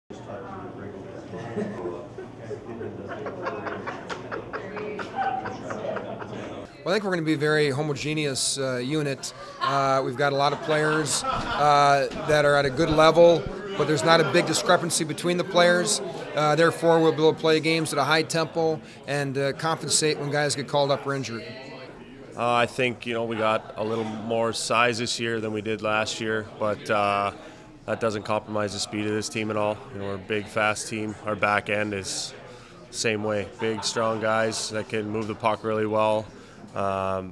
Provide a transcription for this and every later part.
Well, I think we're going to be a very homogeneous unit. We've got a lot of players that are at a good level, but there's not a big discrepancy between the players. Therefore, we'll be able to play games at a high tempo and compensate when guys get called up or injured. I think we got a little more size this year than we did last year, but that doesn't compromise the speed of this team at all. We're a big, fast team. Our back end is the same way. Big, strong guys that can move the puck really well. Like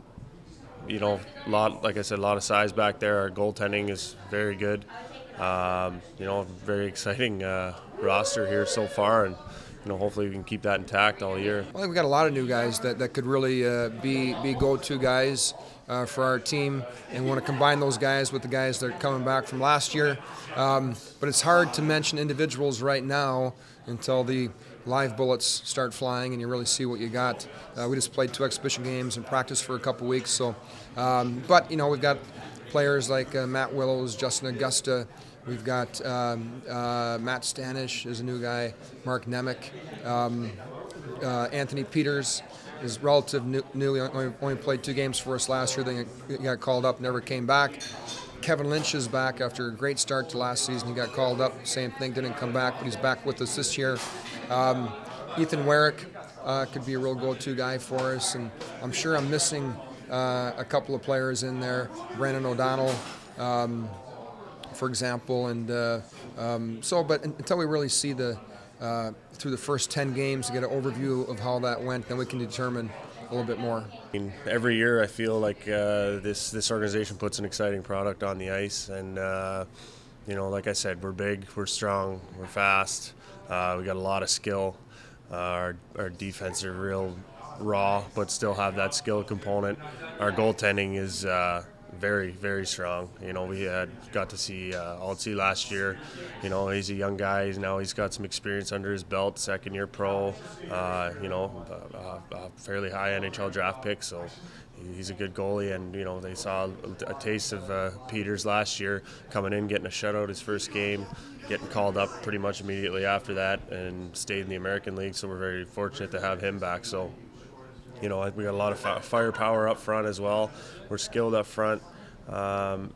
I said, a lot of size back there. Our goaltending is very good. Very exciting roster here so far, and hopefully we can keep that intact all year. I think we've got a lot of new guys that could really be go-to guys for our team, and want to combine those guys with the guys that are coming back from last year. But it's hard to mention individuals right now until the live bullets start flying and you really see what you got. We just played 2 exhibition games and practiced for a couple weeks, so but we've got players like Matt Willows, Justin Augusta. We've got Matt Stanish is a new guy, Mark Nemec, Anthony Peters is relative new. He only played 2 games for us last year. Then he got called up, never came back. Kevin Lynch is back after a great start to last season. He got called up, same thing, didn't come back, but he's back with us this year. Ethan Werrick could be a real go-to guy for us, and I'm sure I'm missing a couple of players in there. Brandon O'Donnell, for example, and but until we really see through the first 10 games to get an overview of how that went, then we can determine a little bit more. Every year I feel like this organization puts an exciting product on the ice, and like I said, we're big, we're strong, we're fast, we got a lot of skill. Our defense are real raw, but still have that skill component. Our goaltending is very, very strong. We got to see Altsy last year. He's a young guy. He's got some experience under his belt, second-year pro. A fairly high NHL draft pick, so he's a good goalie. And they saw a taste of Peters last year, coming in, getting a shutout his first game, getting called up pretty much immediately after that, and stayed in the American League. So we're very fortunate to have him back. So we got a lot of firepower up front as well. We're skilled up front. The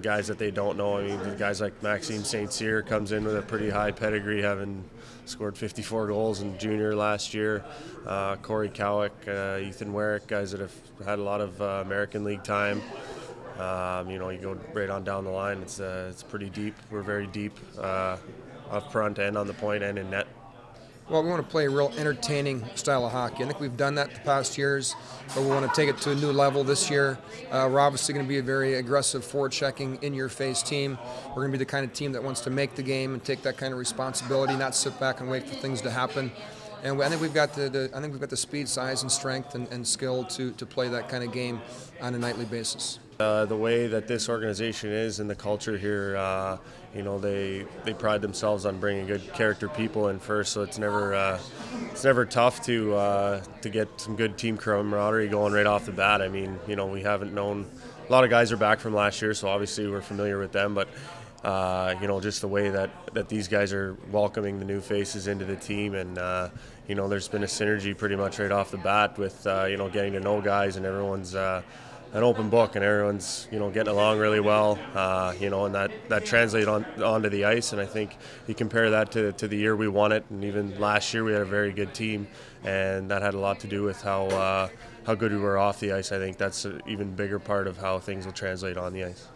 guys that they don't know, the guys like Maxime St. Cyr comes in with a pretty high pedigree, having scored 54 goals in junior last year. Corey Cowick, Ethan Werrick, guys that have had a lot of American League time. You go right on down the line. It's pretty deep. We're very deep up front and on the point and in net. Well, we want to play a real entertaining style of hockey. I think we've done that the past years, but we want to take it to a new level this year. We're obviously going to be a very aggressive, forward-checking, in-your-face team. We're going to be the kind of team that wants to make the game and take that kind of responsibility, not sit back and wait for things to happen. And I think we've got the speed, size, and strength and skill to play that kind of game on a nightly basis. The way that this organization is and the culture here, they pride themselves on bringing good character people in first. So it's never tough to get some good team camaraderie going right off the bat. We haven't known, a lot of guys are back from last year, so obviously we're familiar with them, but just the way that these guys are welcoming the new faces into the team, and there's been a synergy pretty much right off the bat with getting to know guys, and everyone's an open book, and everyone's getting along really well, and that translates onto the ice. And I think you compare that to the year we won it, and even last year we had a very good team, and that had a lot to do with how good we were off the ice. I think that's an even bigger part of how things will translate on the ice.